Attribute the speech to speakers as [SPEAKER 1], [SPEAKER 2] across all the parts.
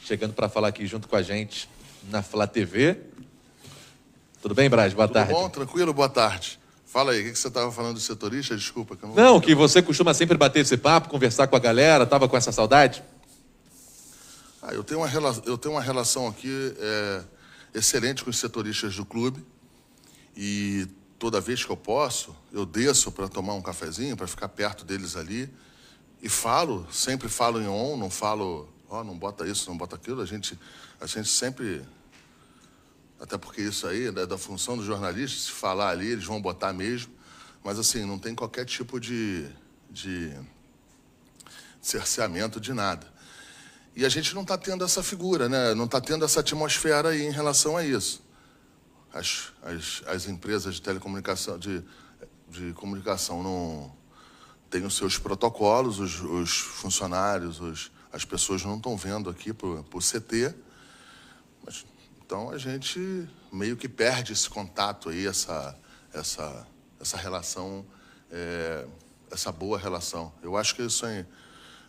[SPEAKER 1] chegando para falar aqui junto com a gente na Flá TV. Tudo bem, Braz? Boa tarde.
[SPEAKER 2] Tudo bom? Tranquilo? Boa tarde. Fala aí, o que você estava falando do setorista? Desculpa. Que eu
[SPEAKER 1] não, que você costuma sempre bater esse papo, conversar com a galera, estava com essa saudade?
[SPEAKER 2] Eu tenho uma relação aqui excelente com os setoristas do clube e toda vez que eu posso, eu desço para tomar um cafezinho, para ficar perto deles ali e sempre falo em on, não falo, não bota isso, não bota aquilo, a gente sempre, até porque isso aí é da função do jornalista, se falar ali, eles vão botar mesmo, mas assim, não tem qualquer tipo de cerceamento de nada. E a gente não está tendo essa figura, né? Não está tendo essa atmosfera aí em relação a isso. As empresas de telecomunicação, de comunicação não têm os seus protocolos, os funcionários, as pessoas não estão vendo aqui por CT. Então a gente meio que perde esse contato aí, essa relação, essa boa relação. Eu acho que isso aí.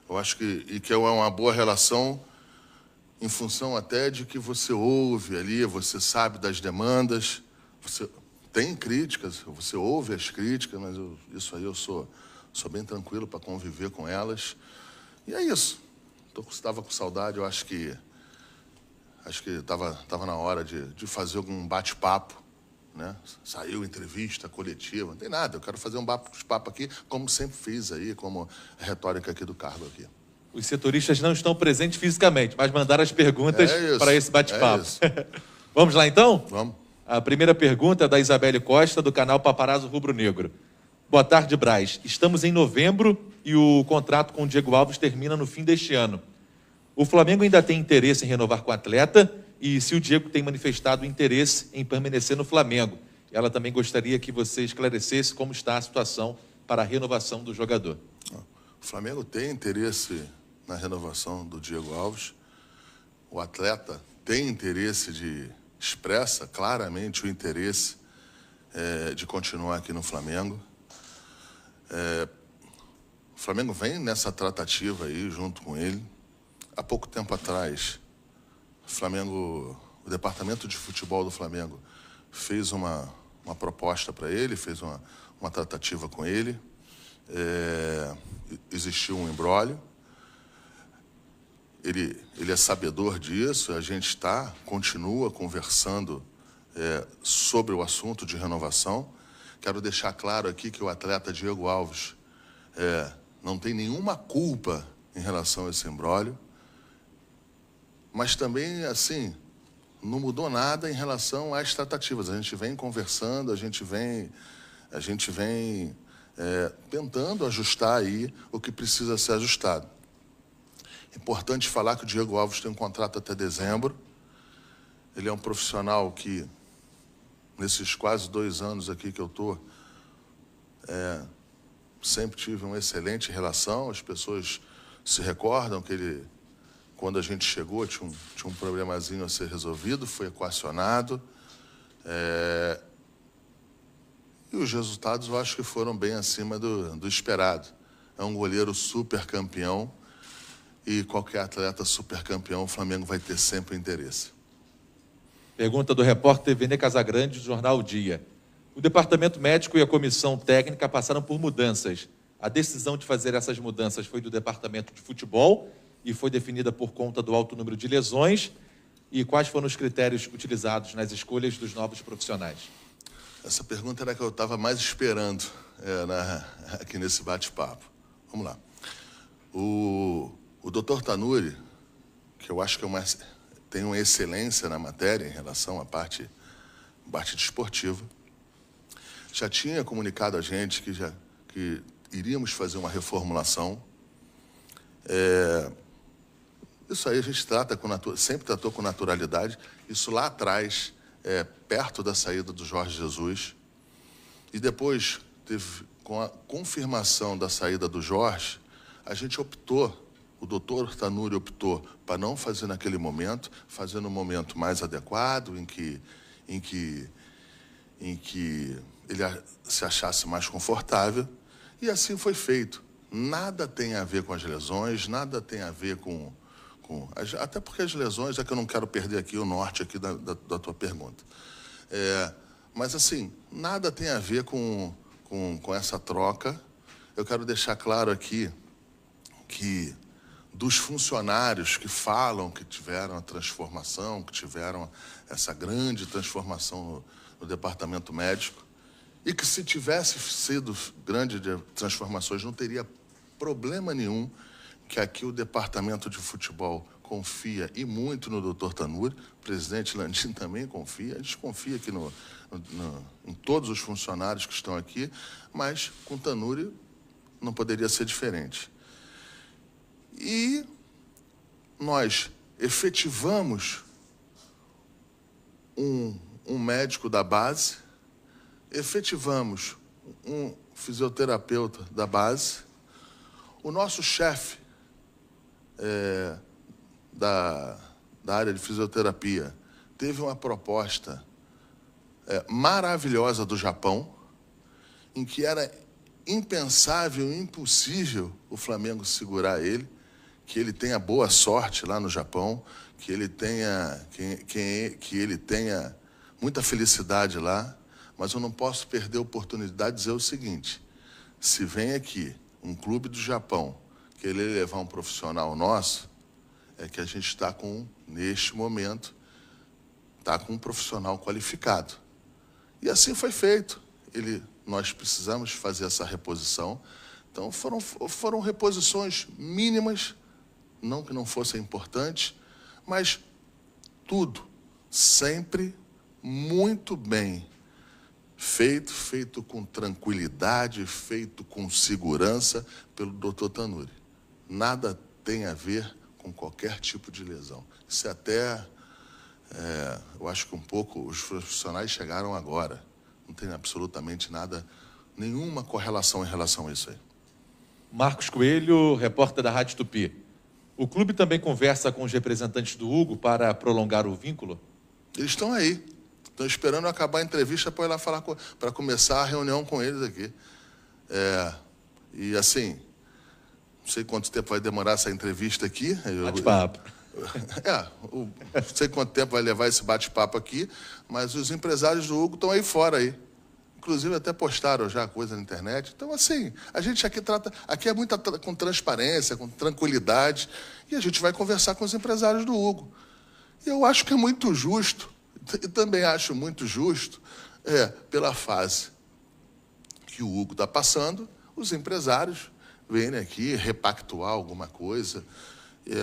[SPEAKER 2] Eu acho que é uma boa relação em função até de que você ouve ali, você sabe das demandas, você tem críticas, você ouve as críticas, mas isso aí eu sou bem tranquilo para conviver com elas. E é isso. Estava com saudade, eu acho que estava na hora de fazer algum bate-papo, né? Saiu entrevista coletiva, não tem nada, eu quero fazer um bate-papo aqui, como sempre fiz aí, como a retórica aqui do Carlos aqui.
[SPEAKER 1] Os setoristas não estão presentes fisicamente, mas mandaram as perguntas para esse bate-papo. Vamos lá, então?
[SPEAKER 2] Vamos.
[SPEAKER 1] A primeira pergunta é da Isabelle Costa, do canal Paparazzo Rubro Negro. Boa tarde, Braz. Estamos em novembro e o contrato com o Diego Alves termina no fim deste ano. O Flamengo ainda tem interesse em renovar com o atleta e se o Diego tem manifestado interesse em permanecer no Flamengo. Ela também gostaria que você esclarecesse como está a situação para a renovação do jogador.
[SPEAKER 2] O Flamengo tem interesse na renovação do Diego Alves. O atleta tem interesse expressa claramente o interesse de continuar aqui no Flamengo. O Flamengo vem nessa tratativa aí junto com ele. Há pouco tempo atrás, o departamento de futebol do Flamengo fez uma proposta para ele, fez uma tratativa com ele. Existiu um imbróglio. Ele é sabedor disso, a gente continua conversando sobre o assunto de renovação. Quero deixar claro aqui que o atleta Diego Alves não tem nenhuma culpa em relação a esse imbróglio, mas também, assim, não mudou nada em relação às tratativas. A gente vem conversando, a gente vem tentando ajustar aí o que precisa ser ajustado. Importante falar que o Diego Alves tem um contrato até dezembro. Ele é um profissional que, nesses quase 2 anos aqui que eu estou, sempre tive uma excelente relação. As pessoas se recordam que ele, quando a gente chegou, tinha um problemazinho a ser resolvido, foi equacionado. E os resultados eu acho que foram bem acima do esperado. É um goleiro super campeão e qualquer atleta super campeão, o Flamengo vai ter sempre interesse.
[SPEAKER 1] Pergunta do repórter Vene Casagrande, do jornal O Dia. O departamento médico e a comissão técnica passaram por mudanças. A decisão de fazer essas mudanças foi do departamento de futebol e foi definida por conta do alto número de lesões. E quais foram os critérios utilizados nas escolhas dos novos profissionais?
[SPEAKER 2] Essa pergunta era a que eu estava mais esperando aqui nesse bate-papo. Vamos lá. O Dr. Tanuri, que eu acho que tem uma excelência na matéria em relação à parte desportiva, já tinha comunicado a gente que iríamos fazer uma reformulação. Isso aí a gente sempre tratou com naturalidade. Isso lá atrás, perto da saída do Jorge Jesus. E depois, com a confirmação da saída do Jorge, a gente optou, o doutor Tanuri optou para não fazer naquele momento, fazer no momento mais adequado, em que ele se achasse mais confortável. E assim foi feito. Nada tem a ver com as lesões, nada tem a ver com Até porque as lesões, é que eu não quero perder aqui o norte aqui da tua pergunta. Mas, assim, nada tem a ver com essa troca. Eu quero deixar claro aqui que dos funcionários que falam que tiveram a transformação, que tiveram essa grande transformação no departamento médico, e que se tivesse sido grande de transformações, não teria problema nenhum que aqui o departamento de futebol confia e muito no Dr. Tanuri, o presidente Landim também confia, a gente confia aqui em todos os funcionários que estão aqui, mas com o Tanuri não poderia ser diferente. E nós efetivamos um médico da base, efetivamos um fisioterapeuta da base, o nosso chefe da área de fisioterapia teve uma proposta maravilhosa do Japão, em que era impensável, impossível o Flamengo segurar ele, que ele tenha boa sorte lá no Japão, que ele tenha muita felicidade lá, mas eu não posso perder a oportunidade de dizer o seguinte: se vem aqui um clube do Japão querer levar um profissional nosso, é que a gente está neste momento, está com um profissional qualificado. E assim foi feito. Nós precisamos fazer essa reposição. Então, foram reposições mínimas, não que não fossem importantes, mas tudo sempre muito bem feito com tranquilidade, feito com segurança pelo Dr. Tanuri. Nada tem a ver com qualquer tipo de lesão. Isso até, eu acho que um pouco os profissionais chegaram agora. Não tem absolutamente nada, nenhuma correlação em relação a isso aí.
[SPEAKER 1] Marcos Coelho, repórter da Rádio Tupi. O clube também conversa com os representantes do Hugo para prolongar o vínculo?
[SPEAKER 2] Eles estão aí. Estão esperando acabar a entrevista para ir lá falar, para começar a reunião com eles aqui. E assim, não sei quanto tempo vai demorar essa entrevista aqui.
[SPEAKER 1] Bate-papo.
[SPEAKER 2] Não sei quanto tempo vai levar esse bate-papo aqui, mas os empresários do Hugo estão aí fora aí. Inclusive até postaram já coisa na internet. Então, assim, a gente aqui é muito com transparência, com tranquilidade, e a gente vai conversar com os empresários do Hugo. E eu acho que é muito justo, e também acho muito justo, pela fase que o Hugo está passando, os empresários virem aqui repactuar alguma coisa.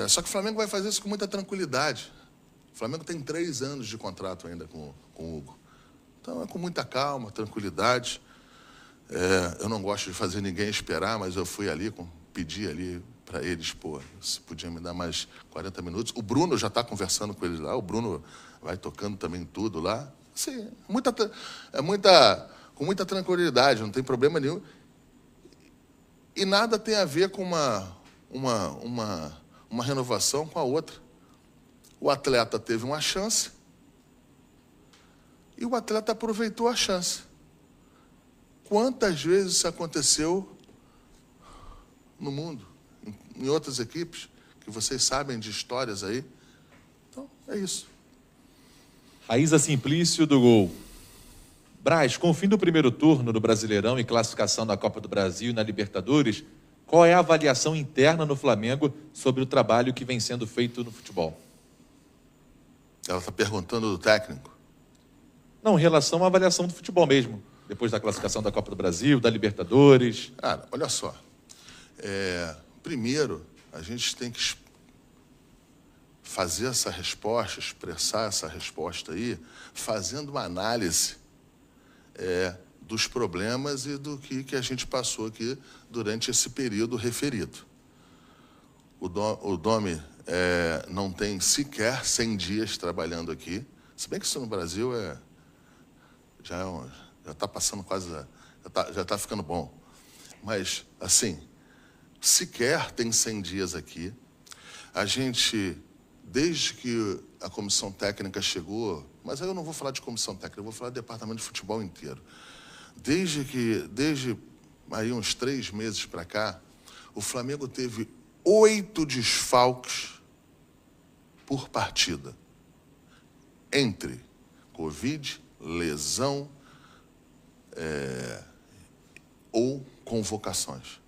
[SPEAKER 2] Só que o Flamengo vai fazer isso com muita tranquilidade. O Flamengo tem 3 anos de contrato ainda com o Hugo. Então, é com muita calma, tranquilidade. Eu não gosto de fazer ninguém esperar, mas eu fui ali, pedi ali para eles, se podiam me dar mais 40 minutos. O Bruno já está conversando com eles lá, o Bruno vai tocando também tudo lá. Assim, com muita tranquilidade, não tem problema nenhum. E nada tem a ver com uma renovação com a outra. O atleta teve uma chance e o atleta aproveitou a chance. Quantas vezes isso aconteceu no mundo, em outras equipes, que vocês sabem de histórias aí? Então, é isso.
[SPEAKER 1] Raíza Simplício do Gol. Braz, com o fim do primeiro turno do Brasileirão e classificação da Copa do Brasil e na Libertadores, qual é a avaliação interna no Flamengo sobre o trabalho que vem sendo feito no futebol?
[SPEAKER 2] Ela está perguntando do técnico?
[SPEAKER 1] Não, em relação à avaliação do futebol mesmo, depois da classificação da Copa do Brasil, da Libertadores.
[SPEAKER 2] Cara, olha só. Primeiro, a gente tem que fazer essa resposta, expressar essa resposta aí, fazendo uma análise dos problemas e do que a gente passou aqui durante esse período referido. O Domi não tem sequer 100 dias trabalhando aqui, se bem que isso no Brasil já está passando quase, já está ficando bom. Mas, assim, sequer tem 100 dias aqui. A gente, desde que a comissão técnica chegou, mas aí eu não vou falar de comissão técnica, eu vou falar do departamento de futebol inteiro. Desde aí uns 3 meses para cá, o Flamengo teve 8 desfalques por partida, entre Covid, lesão ou convocações.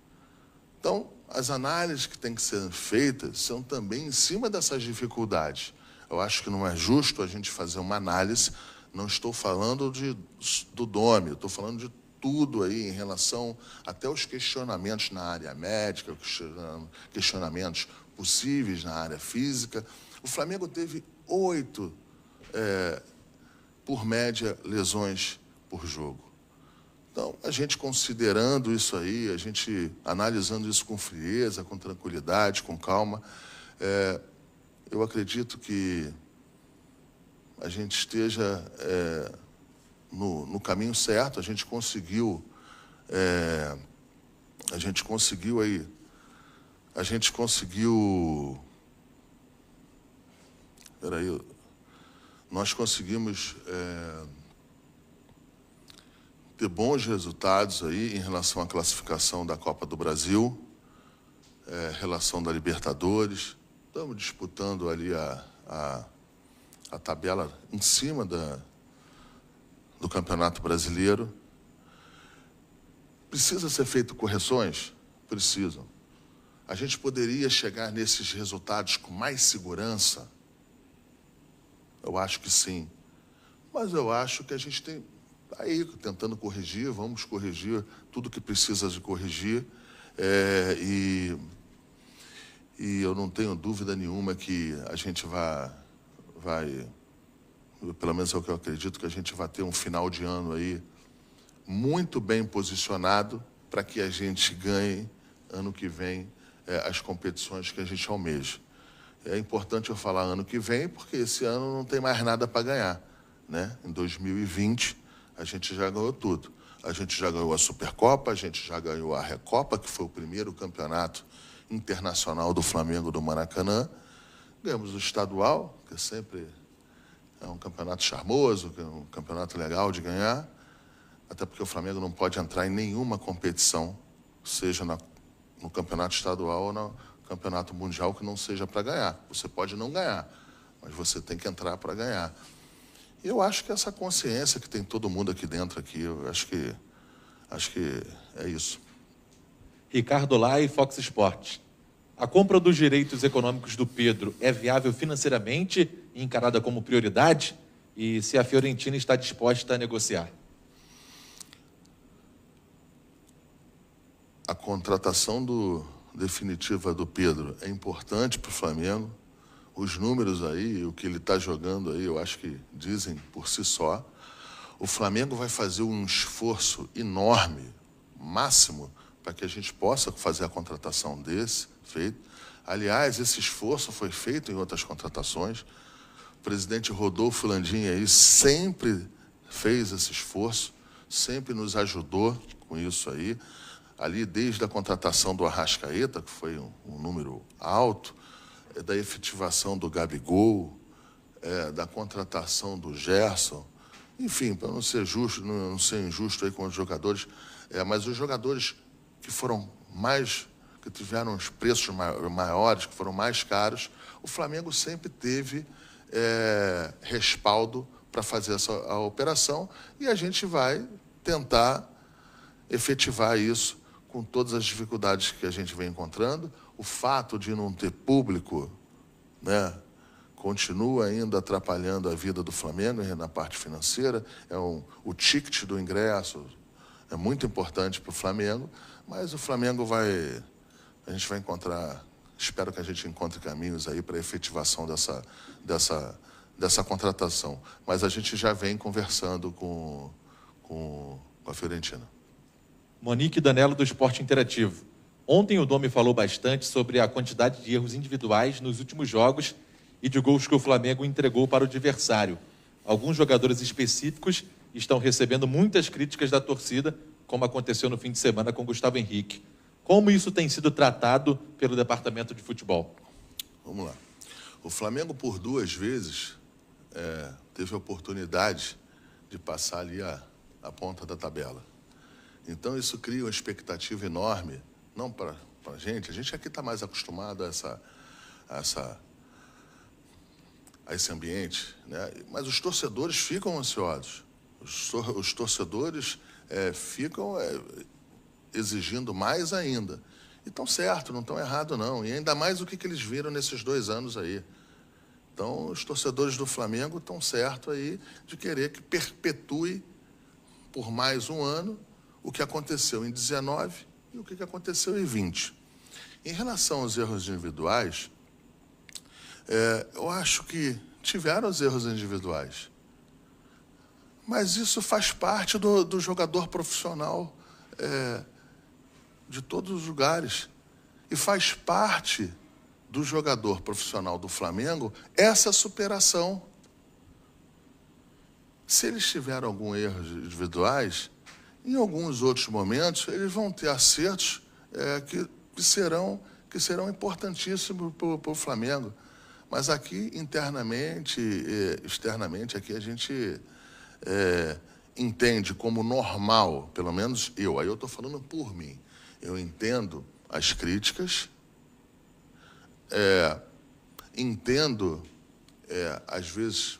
[SPEAKER 2] Então, as análises que têm que ser feitas são também em cima dessas dificuldades. Eu acho que não é justo a gente fazer uma análise, não estou falando do Dome, estou falando de tudo aí em relação até os questionamentos na área médica, questionamentos possíveis na área física. O Flamengo teve 8, por média, lesões por jogo. Então, a gente considerando isso aí, a gente analisando isso com frieza, com tranquilidade, com calma, eu acredito que a gente esteja no caminho certo. A gente conseguiu nós conseguimos ter bons resultados aí em relação à classificação da Copa do Brasil, relação da Libertadores. Estamos disputando ali a tabela em cima do Campeonato Brasileiro. Precisa ser feito correções? Precisam. A gente poderia chegar nesses resultados com mais segurança? Eu acho que sim. Mas eu acho que a gente tem aí tentando corrigir, vamos corrigir tudo que precisa de corrigir. E eu não tenho dúvida nenhuma que a gente vai, pelo menos é o que eu acredito, que a gente vai ter um final de ano aí muito bem posicionado para que a gente ganhe ano que vem as competições que a gente almeja. É importante eu falar ano que vem, porque esse ano não tem mais nada para ganhar, né? Em 2020, a gente já ganhou tudo. A gente já ganhou a Supercopa, a gente já ganhou a Recopa, que foi o primeiro campeonato internacional do Flamengo do Maracanã. Ganhamos o estadual, que sempre é um campeonato charmoso, que é um campeonato legal de ganhar, até porque o Flamengo não pode entrar em nenhuma competição, seja no campeonato estadual ou no campeonato mundial, que não seja para ganhar. Você pode não ganhar, mas você tem que entrar para ganhar. E eu acho que essa consciência que tem todo mundo aqui dentro, eu acho que é isso.
[SPEAKER 1] Ricardo Lai, Fox Sports. A compra dos direitos econômicos do Pedro é viável financeiramente e encarada como prioridade? E se a Fiorentina está disposta a negociar?
[SPEAKER 2] A contratação definitiva do Pedro é importante para o Flamengo. Os números aí, o que ele está jogando aí, eu acho que dizem por si só. O Flamengo vai fazer um esforço enorme, máximo, para que a gente possa fazer a contratação feito. Aliás, esse esforço foi feito em outras contratações. O presidente Rodolfo Landim aí sempre fez esse esforço, sempre nos ajudou com isso aí. Ali, desde a contratação do Arrascaeta, que foi um número alto, da efetivação do Gabigol, da contratação do Gerson, enfim, para não ser justo, não ser injusto aí com os jogadores, mas os jogadores que foram que tiveram os preços maiores, que foram mais caros, o Flamengo sempre teve respaldo para fazer a operação, e a gente vai tentar efetivar isso com todas as dificuldades que a gente vem encontrando. O fato de não ter público, né, continua ainda atrapalhando a vida do Flamengo na parte financeira. O ticket do ingresso é muito importante para o Flamengo, mas o Flamengo a gente vai encontrar, espero que a gente encontre caminhos aí para a efetivação dessa contratação. Mas a gente já vem conversando com a Fiorentina.
[SPEAKER 1] Monique Danello, do Esporte Interativo. Ontem o Domi falou bastante sobre a quantidade de erros individuais nos últimos jogos e de gols que o Flamengo entregou para o adversário. Alguns jogadores específicos estão recebendo muitas críticas da torcida, como aconteceu no fim de semana com Gustavo Henrique. Como isso tem sido tratado pelo departamento de futebol?
[SPEAKER 2] Vamos lá. O Flamengo, por 2 vezes, teve a oportunidade de passar ali a ponta da tabela. Então, isso cria uma expectativa enorme, não para a gente aqui está mais acostumado a a esse ambiente, né? Mas os torcedores ficam ansiosos. Os torcedores ficam exigindo mais ainda. E estão certo, não estão errado, não. E ainda mais o que eles viram nesses 2 anos aí. Então, os torcedores do Flamengo estão certos aí de querer que perpetue por mais um ano o que aconteceu em 19 e o que aconteceu em 20. Em relação aos erros individuais, eu acho que tiveram os erros individuais. Mas isso faz parte do jogador profissional de todos os lugares. E faz parte do jogador profissional do Flamengo essa superação. Se eles tiveram algum erro individuais, em alguns outros momentos, eles vão ter acertos que serão importantíssimos para o Flamengo. Mas aqui, internamente, externamente, aqui a gente entende como normal, pelo menos aí eu estou falando por mim, eu entendo as críticas, entendo, às vezes,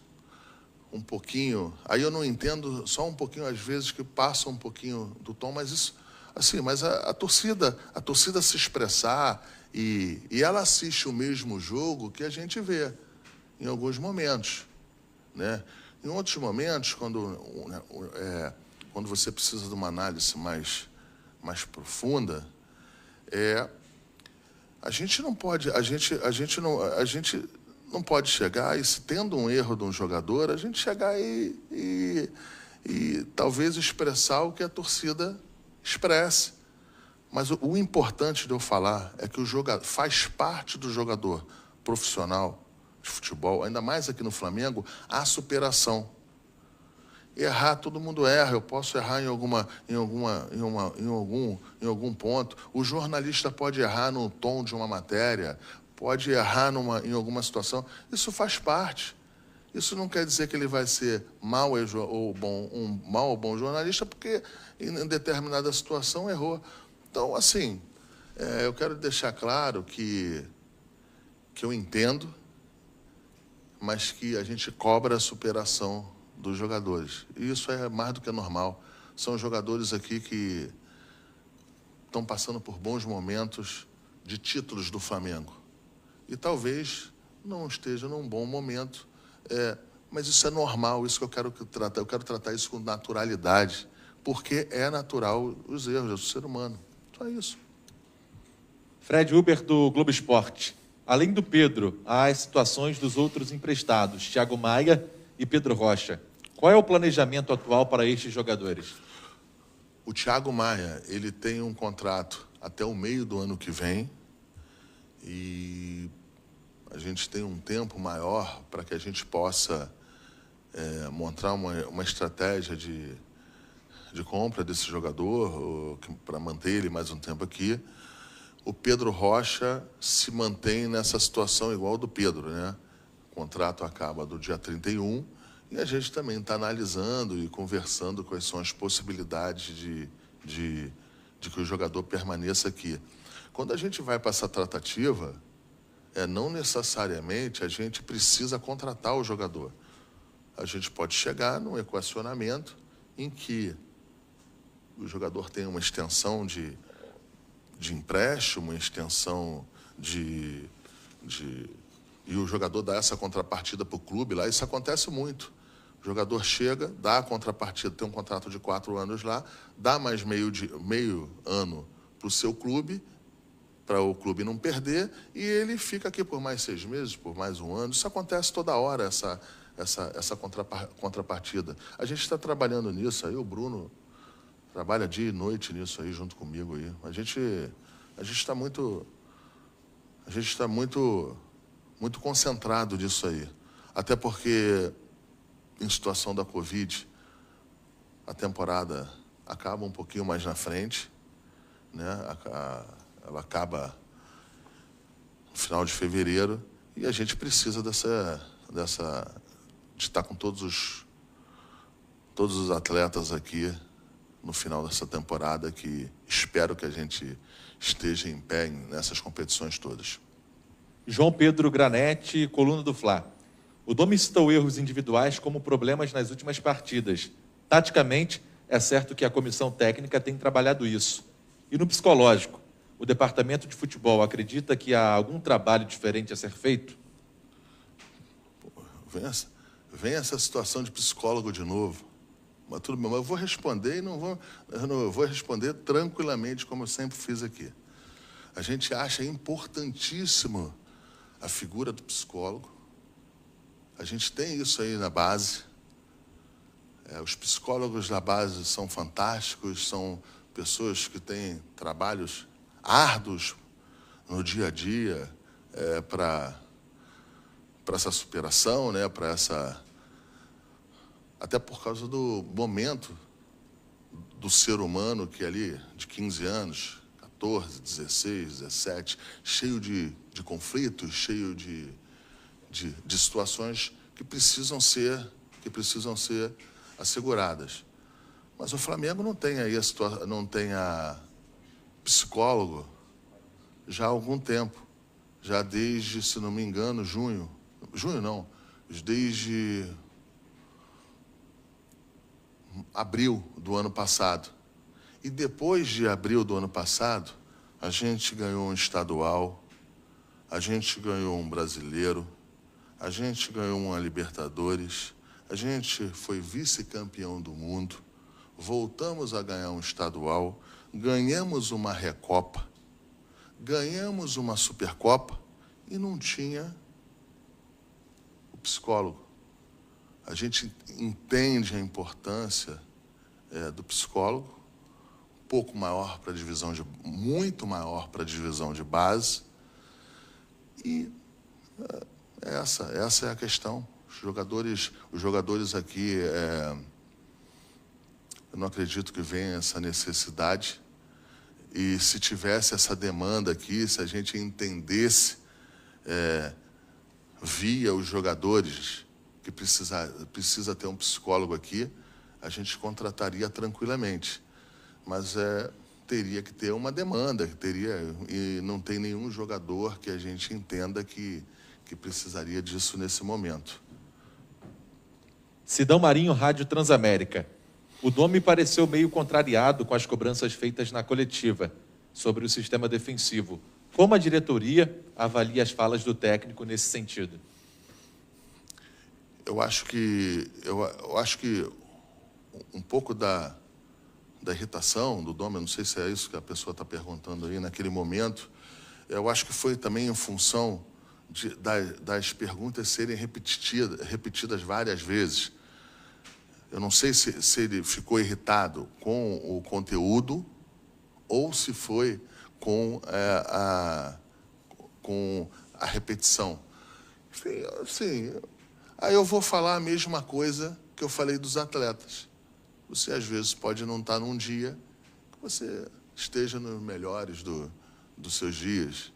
[SPEAKER 2] um pouquinho, aí eu não entendo só um pouquinho, às vezes, que passa um pouquinho do tom, mas isso, assim, mas a torcida se expressar e ela assiste o mesmo jogo que a gente vê em alguns momentos, né? Em outros momentos, quando você precisa de uma análise mais profunda, a gente não pode chegar e, se tendo um erro de um jogador, a gente chegar e talvez expressar o que a torcida expresse. Mas o importante de eu falar é que o jogador faz parte do jogador profissional de futebol, ainda mais aqui no Flamengo, a superação. Errar, todo mundo erra. Eu posso errar em algum ponto. O jornalista pode errar no tom de uma matéria, pode errar em alguma situação. Isso faz parte. Isso não quer dizer que ele vai ser mau ou bom jornalista, porque em determinada situação errou. Então, assim, eu quero deixar claro que eu entendo, mas que a gente cobra a superação dos jogadores. E isso é mais do que normal. São jogadores aqui que estão passando por bons momentos de títulos do Flamengo. E talvez não esteja num bom momento, mas isso é normal, isso que eu quero tratar. Eu quero tratar isso com naturalidade, porque é natural os erros do ser humano. Só isso.
[SPEAKER 1] Fred Huber, do Globo Esporte. Além do Pedro, há as situações dos outros emprestados, Thiago Maia e Pedro Rocha. Qual é o planejamento atual para estes jogadores?
[SPEAKER 2] O Thiago Maia, ele tem um contrato até o meio do ano que vem e a gente tem um tempo maior para que a gente possa montar uma estratégia de compra desse jogador, para manter ele mais um tempo aqui. O Pedro Rocha se mantém nessa situação igual ao do Pedro, né? O contrato acaba do dia 31 e a gente também está analisando e conversando quais são as possibilidades de que o jogador permaneça aqui. Quando a gente vai para essa tratativa, não necessariamente a gente precisa contratar o jogador. A gente pode chegar num equacionamento em que o jogador tem uma extensão de empréstimo, uma extensão e o jogador dá essa contrapartida para o clube lá. Isso acontece muito. O jogador chega, dá a contrapartida, tem um contrato de 4 anos lá, dá mais meio ano para o seu clube, para o clube não perder, e ele fica aqui por mais 6 meses, por mais um ano. Isso acontece toda hora, essa contrapartida. A gente está trabalhando nisso aí, o Bruno trabalha dia e noite nisso aí, junto comigo aí. A gente está muito concentrado nisso aí. Até porque, em situação da Covid, a temporada acaba um pouquinho mais na frente, né? Ela acaba no final de fevereiro e a gente precisa de estar com todos os atletas aqui no final dessa temporada, que espero que a gente esteja em pé nessas competições todas.
[SPEAKER 1] João Pedro Granete, coluna do Fla. O Domi citou erros individuais como problemas nas últimas partidas. Taticamente, é certo que a comissão técnica tem trabalhado isso. E no psicológico, o departamento de futebol acredita que há algum trabalho diferente a ser feito?
[SPEAKER 2] Vem essa situação de psicólogo de novo. Mas tudo bem, mas eu vou responder eu vou responder tranquilamente, como eu sempre fiz aqui. A gente acha importantíssimo a figura do psicólogo. A gente tem isso aí na base. Os psicólogos da base são fantásticos, são pessoas que têm trabalhos árduos no dia a dia para essa superação, né? Até por causa do momento do ser humano que ali, de 15 anos, 14, 16, 17, cheio de conflitos, cheio de situações que precisam ser asseguradas. Mas o Flamengo não tem aí não tem a psicólogo já há algum tempo, já desde, se não me engano, desde abril do ano passado. E depois de abril do ano passado, a gente ganhou um estadual, a gente ganhou um brasileiro, a gente ganhou uma Libertadores, a gente foi vice-campeão do mundo, voltamos a ganhar um estadual, ganhamos uma Recopa, ganhamos uma Supercopa e não tinha o psicólogo. A gente entende a importância do psicólogo, muito maior para a divisão de base, e essa é a questão. Os jogadores aqui, eu não acredito que venha essa necessidade, e se tivesse essa demanda aqui, se a gente entendesse via os jogadores que precisa ter um psicólogo aqui, a gente contrataria tranquilamente. Mas teria que ter uma demanda, e não tem nenhum jogador que a gente entenda que precisaria disso nesse momento.
[SPEAKER 1] Sidão Marinho, Rádio Transamérica. O Domi pareceu meio contrariado com as cobranças feitas na coletiva sobre o sistema defensivo. Como a diretoria avalia as falas do técnico nesse sentido?
[SPEAKER 2] Eu acho que um pouco da irritação do Domi, eu não sei se é isso que a pessoa está perguntando aí naquele momento, eu acho que foi também em função das perguntas serem repetidas várias vezes. Eu não sei se ele ficou irritado com o conteúdo ou se foi com a repetição. Enfim, assim, aí eu vou falar a mesma coisa que eu falei dos atletas. Você, às vezes, pode não estar num dia que você esteja nos melhores dos seus dias,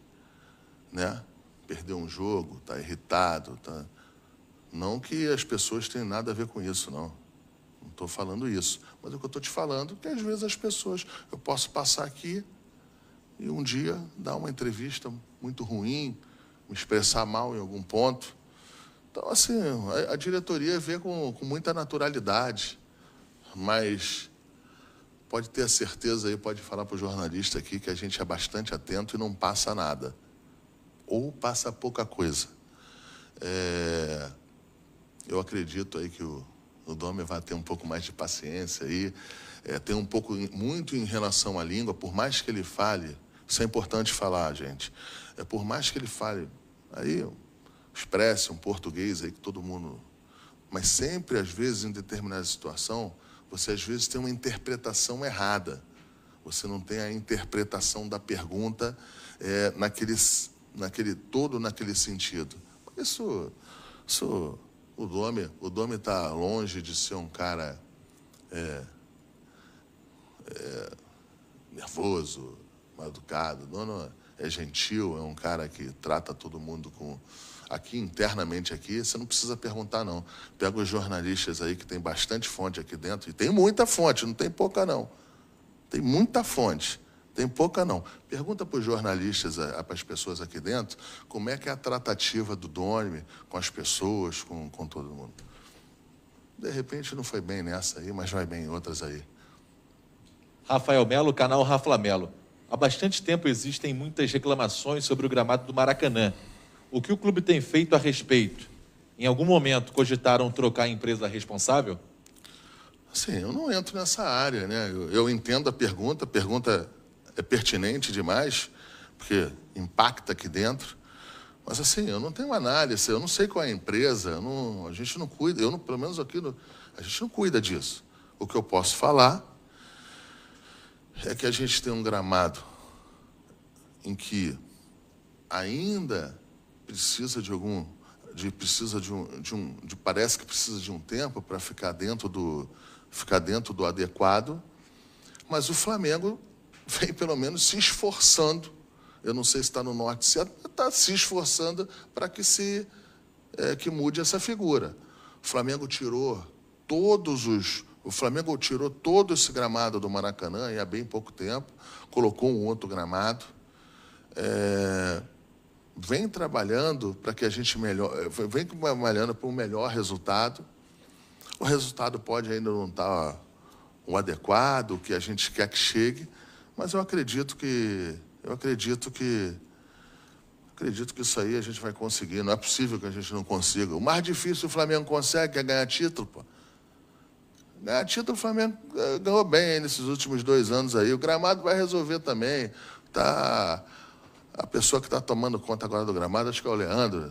[SPEAKER 2] né? Perdeu um jogo, está irritado. Não que as pessoas tenham nada a ver com isso, não. Não estou falando isso. Mas o que eu estou te falando é que, às vezes, as pessoas... Eu posso passar aqui e um dia dar uma entrevista muito ruim, me expressar mal em algum ponto. Então, assim, a diretoria vê com muita naturalidade. Mas pode ter a certeza aí, pode falar para o jornalista aqui que a gente é bastante atento e não passa nada. Ou passa pouca coisa. Eu acredito aí que o Domi vai ter um pouco mais de paciência aí, tem muito em relação à língua, por mais que ele fale, isso é importante falar, gente, por mais que ele fale, aí expresse um português aí que todo mundo... Mas sempre, às vezes, em determinada situação, você às vezes tem uma interpretação errada. Você não tem a interpretação da pergunta naquele sentido. O Domi está longe de ser um cara nervoso, mal educado. Não, é gentil, é um cara que trata todo mundo com... Aqui, internamente aqui, você não precisa perguntar, não. Pega os jornalistas aí, que tem bastante fonte aqui dentro, e tem muita fonte, não tem pouca, não. Tem muita fonte. Tem pouca, não. Pergunta para os jornalistas, para as pessoas aqui dentro, como é que é a tratativa do Dome com as pessoas, com todo mundo. De repente não foi bem nessa aí, mas vai bem em outras aí.
[SPEAKER 1] Rafael Melo, canal Rafa Melo. Há bastante tempo existem muitas reclamações sobre o gramado do Maracanã. O que o clube tem feito a respeito? Em algum momento cogitaram trocar a empresa responsável?
[SPEAKER 2] Sim, eu não entro nessa área, né? Eu entendo a pergunta é pertinente demais, porque impacta aqui dentro. Mas assim, eu não tenho análise, eu não sei qual é a empresa, a gente não cuida, pelo menos aqui, a gente não cuida disso. O que eu posso falar é que a gente tem um gramado em que ainda precisa parece que precisa de um tempo para ficar dentro do adequado, mas o Flamengo vem pelo menos se esforçando. Eu não sei se está no norte, se está se esforçando para que mude essa figura. O Flamengo tirou todo esse gramado do Maracanã e há bem pouco tempo, colocou um outro gramado. Vem trabalhando para que a gente vem trabalhando para um melhor resultado. O resultado pode ainda não estar o adequado, o que a gente quer que chegue, mas eu acredito que isso aí a gente vai conseguir. Não é possível que a gente não consiga. O mais difícil o Flamengo consegue é ganhar título, pô. Ganhar título o Flamengo ganhou bem aí nesses últimos 2 anos aí. O gramado vai resolver também. A pessoa que está tomando conta agora do gramado, acho que é o Leandro.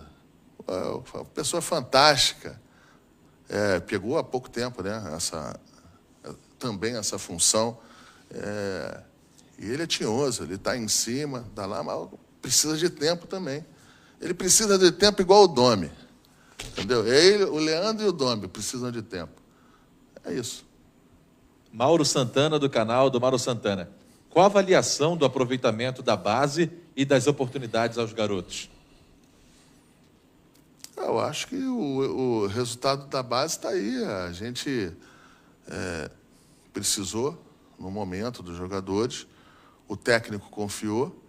[SPEAKER 2] Uma pessoa fantástica. Pegou há pouco tempo, né, também essa função. E ele é tinhoso, ele está em cima, está lá, mas precisa de tempo também. Ele precisa de tempo igual o Dome. Entendeu? Ele, o Leandro e o Dome precisam de tempo. É isso.
[SPEAKER 1] Mauro Santana, do canal do Mauro Santana. Qual a avaliação do aproveitamento da base e das oportunidades aos garotos?
[SPEAKER 2] Eu acho que o resultado da base está aí. A gente precisou, no momento, dos jogadores. O técnico confiou.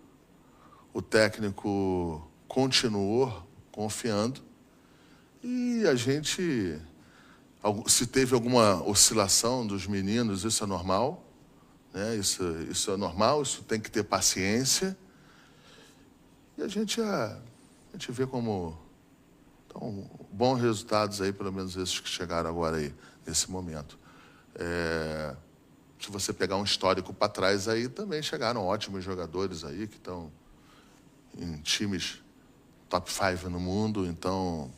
[SPEAKER 2] O técnico continuou confiando. E a gente, se teve alguma oscilação dos meninos, isso é normal. Né? Isso é normal, isso tem que ter paciência. E a gente vê como... Então, bons resultados aí, pelo menos esses que chegaram agora aí, nesse momento. Se você pegar um histórico para trás aí, também chegaram ótimos jogadores aí, que estão em times top 5 no mundo, então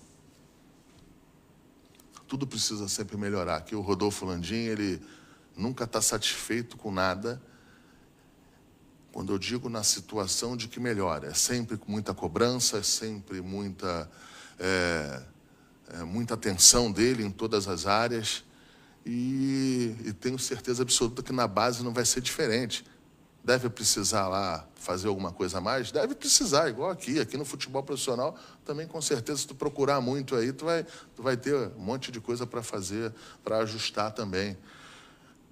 [SPEAKER 2] tudo precisa sempre melhorar. Aqui o Rodolfo Landim, ele nunca está satisfeito com nada. Quando eu digo na situação de que melhora, é sempre com muita cobrança, é sempre muita atenção dele em todas as áreas, e tenho certeza absoluta que na base não vai ser diferente. Deve precisar lá fazer alguma coisa a mais? Deve precisar, igual aqui no futebol profissional, também com certeza, se tu procurar muito aí, tu vai ter um monte de coisa para fazer, para ajustar também.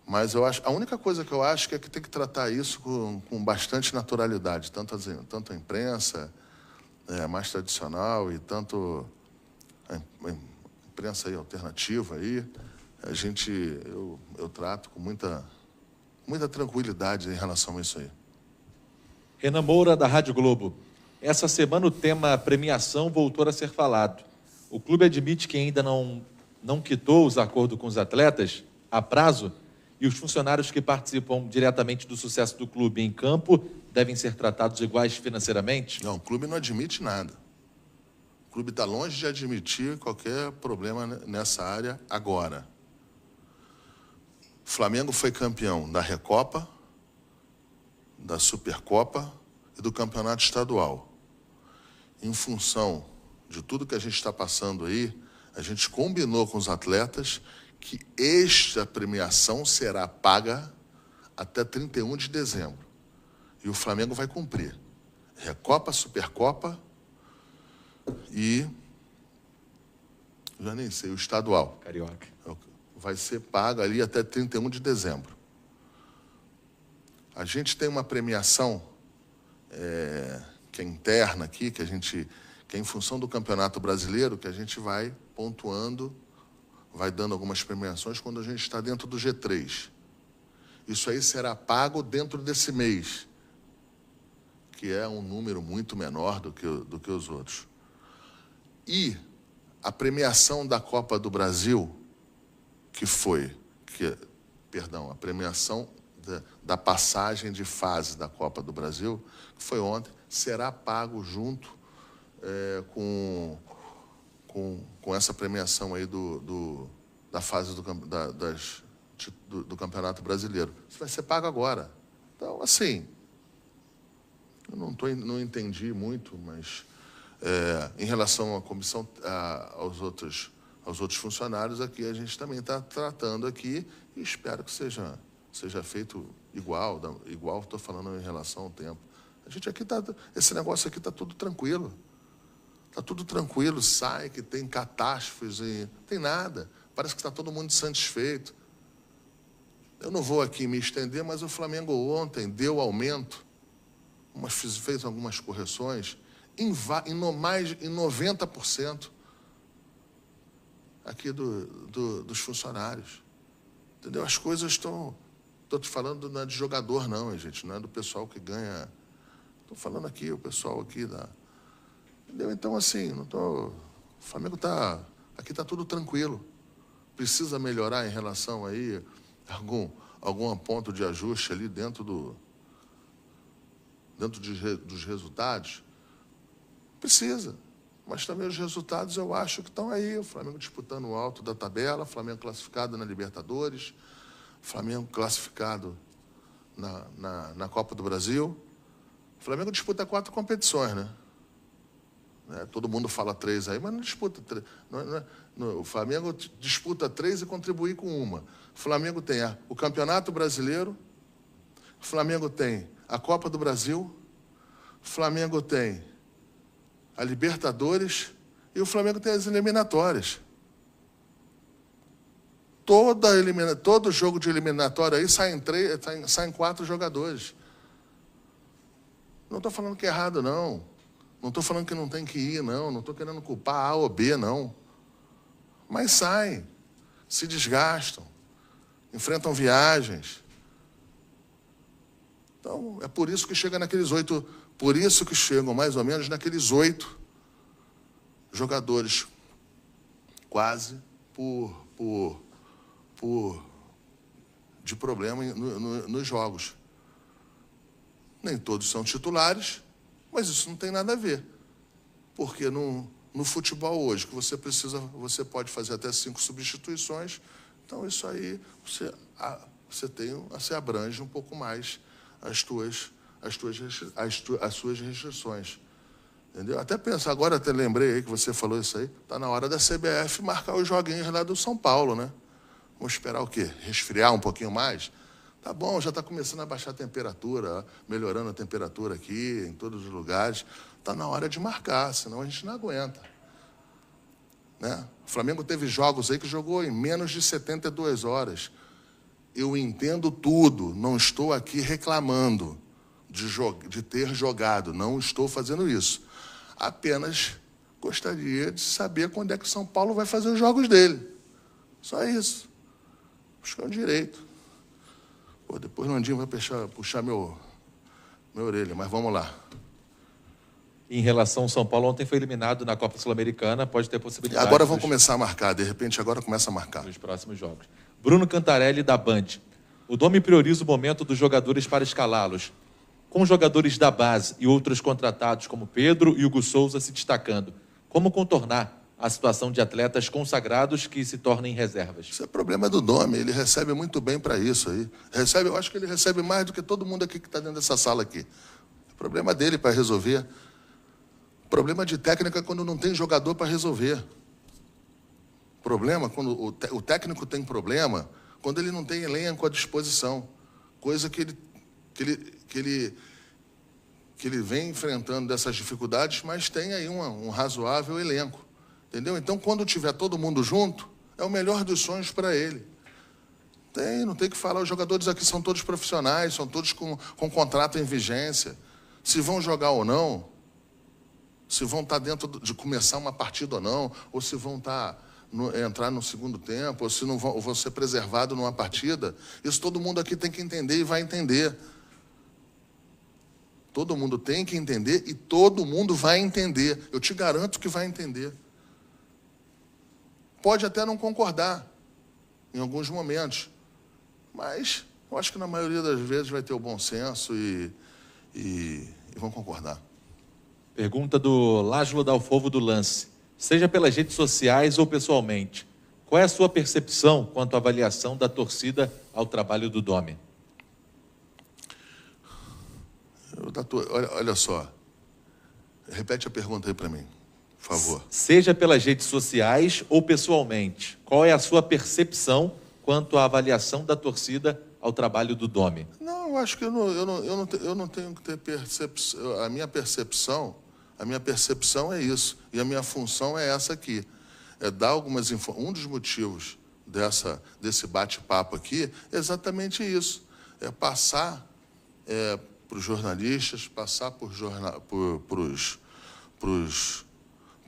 [SPEAKER 2] Mas a única coisa que eu acho é que tem que tratar isso com bastante naturalidade, tanto a imprensa mais tradicional e tanto a imprensa aí, alternativa aí, eu trato com muita tranquilidade em relação a isso aí.
[SPEAKER 1] Renan Moura, da Rádio Globo. Essa semana o tema premiação voltou a ser falado. O clube admite que ainda não quitou os acordos com os atletas a prazo, e os funcionários que participam diretamente do sucesso do clube em campo devem ser tratados iguais financeiramente?
[SPEAKER 2] Não, o clube não admite nada. O clube está longe de admitir qualquer problema nessa área agora. O Flamengo foi campeão da Recopa, da Supercopa e do Campeonato Estadual. Em função de tudo que a gente está passando aí, a gente combinou com os atletas que esta premiação será paga até 31 de dezembro. E o Flamengo vai cumprir. Recopa, Supercopa e... já nem sei, o estadual.
[SPEAKER 1] Carioca.
[SPEAKER 2] Vai ser pago ali até 31 de dezembro. A gente tem uma premiação que é interna aqui, que é em função do Campeonato Brasileiro, que a gente vai pontuando, vai dando algumas premiações quando a gente está dentro do G3. Isso aí será pago dentro desse mês, que é um número muito menor do que os outros. E a premiação da Copa do Brasil, a premiação da passagem de fase da Copa do Brasil, que foi ontem, será pago junto com essa premiação aí da fase do Campeonato Brasileiro. Isso vai ser pago agora. Então, assim, eu não entendi muito, mas em relação à comissão, aos outros funcionários aqui, a gente também está tratando aqui e espero que seja feito igual, estou falando em relação ao tempo. A gente aqui esse negócio aqui está tudo tranquilo. Está tudo tranquilo, sai que tem catástrofes, não tem nada. Parece que está todo mundo satisfeito. Eu não vou aqui me estender, mas o Flamengo ontem deu aumento, fez algumas correções, mais em 90% aqui dos funcionários. Entendeu? As coisas estão... Estou te falando não é de jogador, não, gente. Não é do pessoal que ganha... Estou falando aqui, o pessoal aqui da... Entendeu? Então, assim, o Flamengo está... Aqui está tudo tranquilo. Precisa melhorar em relação aí algum ponto de ajuste ali dentro dos resultados? Precisa. Mas também os resultados eu acho que estão aí. O Flamengo disputando o alto da tabela, o Flamengo classificado na Libertadores, o Flamengo classificado na Copa do Brasil. O Flamengo disputa 4 competições, né? Todo mundo fala 3 aí, mas não disputa 3. O Flamengo disputa 3 e contribui com uma. O Flamengo tem o Campeonato Brasileiro, o Flamengo tem a Copa do Brasil, o Flamengo tem a Libertadores e o Flamengo tem as eliminatórias. Todo jogo de eliminatória aí saem 4 jogadores. Não estou falando que é errado, não. Não estou falando que não tem que ir, não. Não estou querendo culpar A ou B, não. Mas saem, se desgastam, enfrentam viagens. Então, é por isso que chega naqueles 8, por isso que chegam mais ou menos naqueles 8 jogadores, quase de problema nos jogos. Nem todos são titulares, mas isso não tem nada a ver. Porque no futebol hoje, que você pode fazer até 5 substituições, então isso aí você abrange um pouco mais as suas restrições. Entendeu? Agora até lembrei aí que você falou isso aí, está na hora da CBF marcar os joguinhos lá do São Paulo, né? Vamos esperar o quê? Resfriar um pouquinho mais? Tá bom, já está começando a baixar a temperatura, melhorando a temperatura aqui, em todos os lugares. Está na hora de marcar, senão a gente não aguenta. Né? O Flamengo teve jogos aí que jogou em menos de 72 horas. Eu entendo tudo, não estou aqui reclamando de ter jogado, não estou fazendo isso. Apenas gostaria de saber quando é que o São Paulo vai fazer os jogos dele. Só isso. Acho que é um direito. Depois o Nandinho vai puxar minha orelha, mas vamos lá.
[SPEAKER 1] Em relação ao São Paulo, ontem foi eliminado na Copa Sul-Americana, pode ter possibilidade...
[SPEAKER 2] Agora vão começar a marcar, de repente agora começa a marcar.
[SPEAKER 1] Nos próximos jogos. Bruno Cantarelli, da Band. O Dome prioriza o momento dos jogadores para escalá-los. Com jogadores da base e outros contratados, como Pedro e Hugo Souza, se destacando. Como contornar a situação de atletas consagrados que se tornem reservas?
[SPEAKER 2] Isso é problema do Dome, ele recebe muito bem para isso aí. Eu acho que ele recebe mais do que todo mundo aqui que está dentro dessa sala aqui. É problema dele para resolver. Problema de técnica é quando não tem jogador para resolver. Problema quando o técnico tem problema, quando ele não tem elenco à disposição. Coisa que ele vem enfrentando dessas dificuldades, mas tem aí um razoável elenco. Entendeu? Então, quando tiver todo mundo junto, é o melhor dos sonhos para ele. Não tem que falar. Os jogadores aqui são todos profissionais, são todos com contrato em vigência. Se vão jogar ou não, se vão estar dentro de começar uma partida ou não, ou se vão entrar no segundo tempo, ou se não vão ser preservados numa partida, isso todo mundo aqui tem que entender e vai entender. Todo mundo tem que entender e todo mundo vai entender. Eu te garanto que vai entender. Pode até não concordar em alguns momentos, mas eu acho que na maioria das vezes vai ter o bom senso e vão concordar.
[SPEAKER 1] Pergunta do Lázaro Dalfovo do Lance. Seja pelas redes sociais ou pessoalmente, qual é a sua percepção quanto à avaliação da torcida ao trabalho do Domi?
[SPEAKER 2] Olha só, repete a pergunta aí para mim, por favor.
[SPEAKER 1] Seja pelas redes sociais ou pessoalmente, qual é a sua percepção quanto à avaliação da torcida ao trabalho do Domi?
[SPEAKER 2] Não, eu acho que eu não tenho que ter percepção. A minha percepção é isso. E a minha função é essa aqui. É dar algumas informações. Um dos motivos desse bate-papo aqui é exatamente isso. É passar para os jornalistas, passar para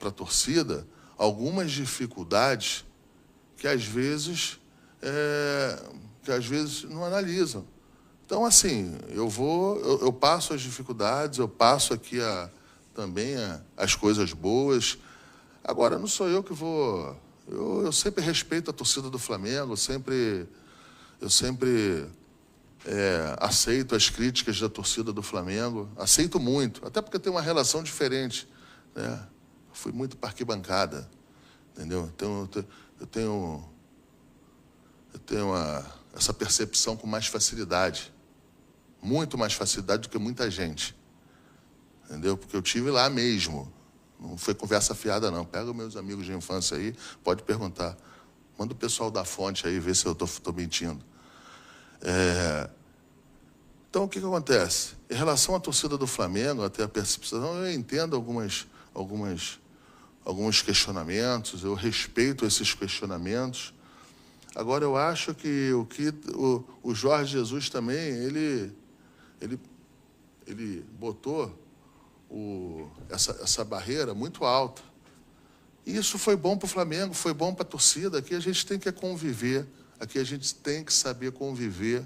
[SPEAKER 2] a torcida algumas dificuldades que às vezes não analisam. Então, assim, eu passo as dificuldades, eu passo aqui também as coisas boas. Agora, não sou eu que vou... Eu sempre respeito a torcida do Flamengo, eu sempre aceito as críticas da torcida do Flamengo, aceito muito, até porque tem uma relação diferente, né? Fui muito para arquibancada, entendeu? Então, eu tenho essa percepção com mais facilidade, muito mais facilidade do que muita gente, entendeu? Porque eu tive lá mesmo, não foi conversa fiada não. Pega os meus amigos de infância aí, pode perguntar, manda o pessoal da fonte aí ver se eu estou mentindo. Então, o que acontece? Em relação à torcida do Flamengo, até a percepção, eu entendo alguns questionamentos, eu respeito esses questionamentos. Agora, eu acho que o Jorge Jesus também, ele botou essa barreira muito alta. E isso foi bom para o Flamengo, foi bom para a torcida. Aqui a gente tem que conviver, aqui a gente tem que saber conviver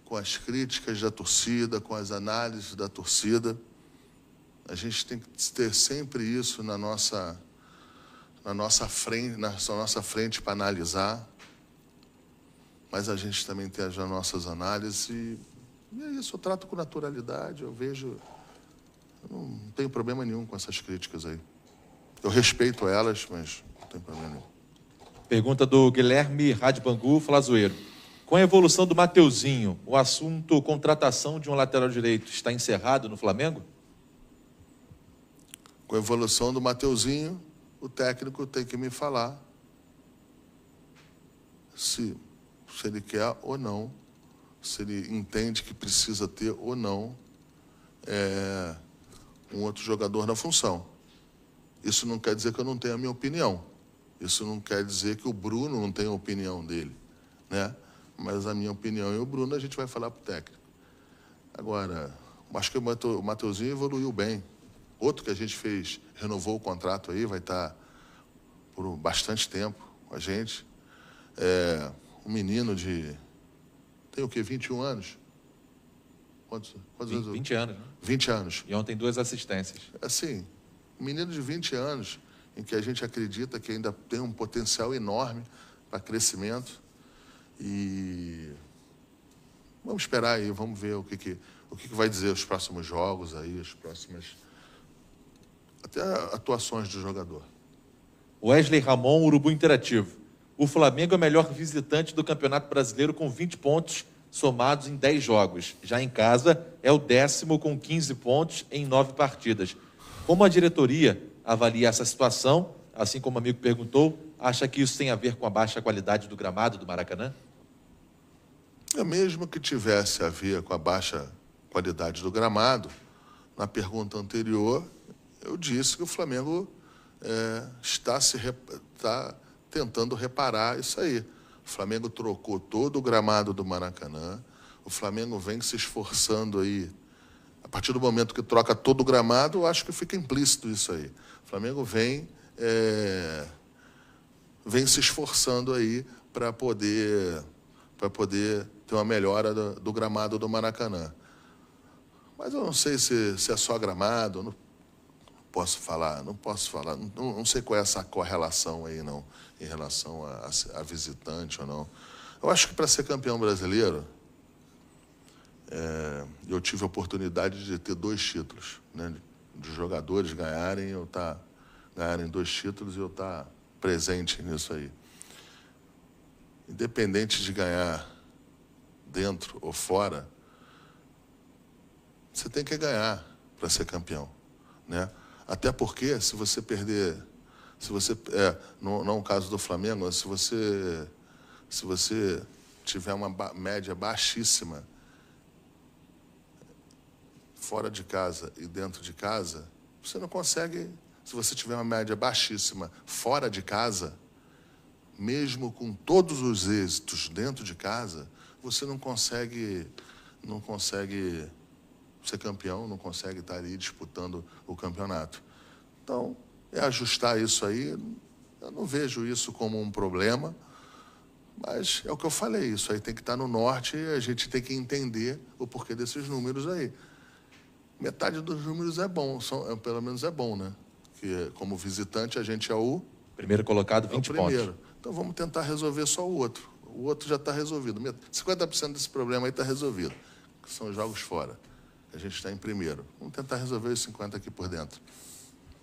[SPEAKER 2] com as críticas da torcida, com as análises da torcida. A gente tem que ter sempre isso na nossa frente para analisar. Mas a gente também tem as nossas análises e é isso, eu trato com naturalidade, eu não tenho problema nenhum com essas críticas aí. Eu respeito elas, mas não tem problema nenhum.
[SPEAKER 1] Pergunta do Guilherme Radbangu Flazoeiro. Com a evolução do Mateuzinho, o assunto contratação de um lateral direito está encerrado no Flamengo?
[SPEAKER 2] Com a evolução do Mateuzinho, o técnico tem que me falar se ele quer ou não, se ele entende que precisa ter ou não um outro jogador na função. Isso não quer dizer que eu não tenha a minha opinião. Isso não quer dizer que o Bruno não tenha a opinião dele, né? Mas a minha opinião e o Bruno a gente vai falar para o técnico. Agora, acho que o Mateuzinho evoluiu bem. Outro que a gente renovou o contrato aí, vai estar por bastante tempo com a gente. Um menino tem o quê? 21 anos? Quantos anos?
[SPEAKER 1] 20 anos, né?
[SPEAKER 2] 20 anos.
[SPEAKER 1] E ontem 2 assistências.
[SPEAKER 2] Assim, um menino de 20 anos, em que a gente acredita que ainda tem um potencial enorme para crescimento. E vamos esperar aí, vamos ver o que vai dizer os próximos jogos aí, as próximas até atuações do jogador.
[SPEAKER 1] Wesley Ramon, Urubu Interativo. O Flamengo é o melhor visitante do Campeonato Brasileiro com 20 pontos somados em 10 jogos. Já em casa, é o 10º com 15 pontos em 9 partidas. Como a diretoria avalia essa situação, assim como o amigo perguntou, acha que isso tem a ver com a baixa qualidade do gramado do Maracanã?
[SPEAKER 2] Mesmo que tivesse a ver com a baixa qualidade do gramado, na pergunta anterior, eu disse que o Flamengo está tentando reparar isso aí. O Flamengo trocou todo o gramado do Maracanã. O Flamengo vem se esforçando aí. A partir do momento que troca todo o gramado, eu acho que fica implícito isso aí. O Flamengo vem se esforçando aí para poder ter uma melhora do gramado do Maracanã. Mas eu não sei se é só gramado, não posso falar, não sei qual é essa correlação aí, não, em relação a visitante ou não. Eu acho que para ser campeão brasileiro, eu tive a oportunidade de ter 2 títulos, né? De jogadores ganharem 2 títulos e eu estar presente nisso aí. Independente de ganhar dentro ou fora, você tem que ganhar para ser campeão, né? Até porque, se você perder, não é o caso do Flamengo, se você tiver uma média baixíssima fora de casa e dentro de casa, você não consegue. Se você tiver uma média baixíssima fora de casa, mesmo com todos os êxitos dentro de casa, você não consegue ser campeão, não consegue estar ali disputando o campeonato. Então, é ajustar isso aí. Eu não vejo isso como um problema, mas é o que eu falei, isso aí tem que estar no norte e a gente tem que entender o porquê desses números aí. Metade dos números é bom, pelo menos é bom, né? Que como visitante a gente é o
[SPEAKER 1] primeiro colocado, 20 pontos.
[SPEAKER 2] Então vamos tentar resolver só o outro. O outro já está resolvido. 50% desse problema aí está resolvido, que são os jogos fora. A gente está em primeiro. Vamos tentar resolver os 50 aqui por dentro.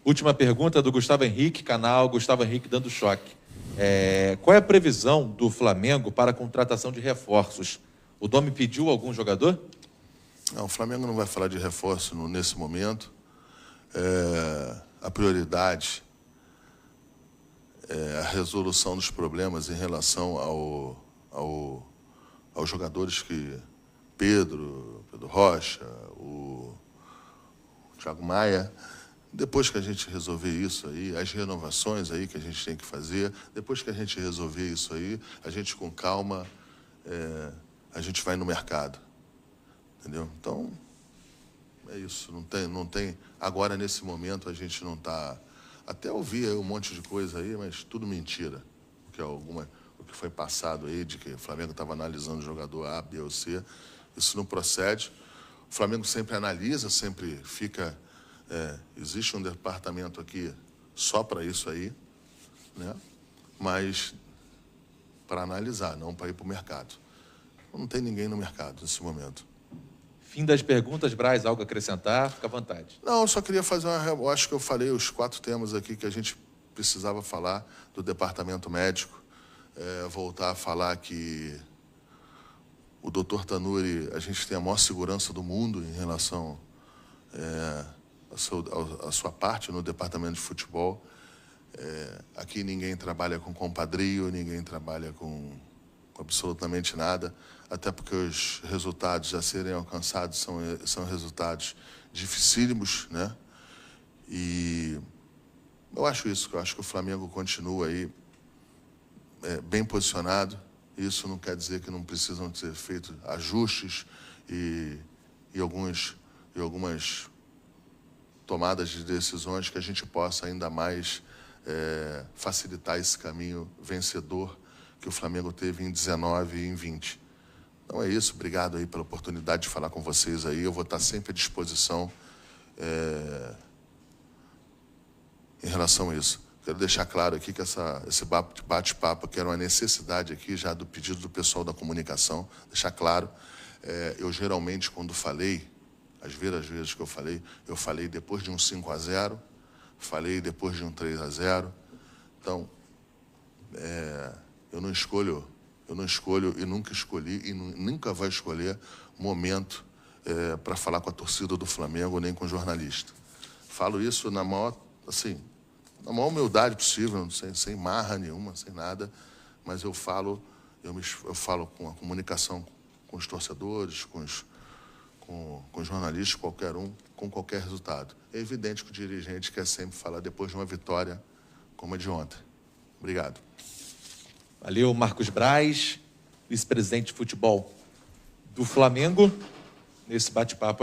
[SPEAKER 1] Última pergunta do Gustavo Henrique, canal Gustavo Henrique Dando Choque. Qual é a previsão do Flamengo para a contratação de reforços? O Domi pediu algum jogador?
[SPEAKER 2] Não, o Flamengo não vai falar de reforço nesse momento. A prioridade é a resolução dos problemas em relação aos jogadores que Pedro Rocha, o Thiago Maia. Depois que a gente resolver isso aí, as renovações aí que a gente tem que fazer, depois que a gente resolver isso aí, a gente com calma, a gente vai no mercado. Entendeu? Então, é isso. Não tem. Agora, nesse momento, a gente não está. Até ouvi um monte de coisa aí, mas tudo mentira. O que foi passado aí, de que o Flamengo estava analisando o jogador A, B ou C, isso não procede. O Flamengo sempre analisa, sempre fica. Existe um departamento aqui só para isso aí, né? Mas para analisar, não para ir para o mercado. Não tem ninguém no mercado nesse momento.
[SPEAKER 1] Fim das perguntas, Braz, algo a acrescentar? Fica à vontade.
[SPEAKER 2] Não, eu só queria fazer eu acho que eu falei os 4 temas aqui que a gente precisava falar do departamento médico. Voltar a falar que o Dr. Tanuri, a gente tem a maior segurança do mundo em relação a sua parte no departamento de futebol. Aqui ninguém trabalha com compadrio, ninguém trabalha com absolutamente nada, até porque os resultados a serem alcançados são resultados dificílimos, né? E eu acho isso, eu acho que o Flamengo continua aí bem posicionado. Isso não quer dizer que não precisam ser feitos ajustes e algumas tomadas de decisões que a gente possa ainda mais facilitar esse caminho vencedor que o Flamengo teve em 19 e em 20. Então é isso, obrigado aí pela oportunidade de falar com vocês aí. Eu vou estar sempre à disposição em relação a isso. Quero deixar claro aqui que esse bate-papo, que era uma necessidade aqui já do pedido do pessoal da comunicação, deixar claro, eu geralmente quando falei, as vezes que eu falei depois de um 5-0, falei depois de um 3-0. Então, eu não escolho e nunca escolhi e nunca vai escolher momento para falar com a torcida do Flamengo nem com jornalista. Falo isso na maior humildade possível, sem marra nenhuma, sem nada, mas eu falo com a comunicação com os torcedores, com os jornalistas, qualquer um, com qualquer resultado. É evidente que o dirigente quer sempre falar depois de uma vitória como a de ontem. Obrigado.
[SPEAKER 1] Valeu, Marcos Braz, vice-presidente de futebol do Flamengo, nesse bate-papo aqui.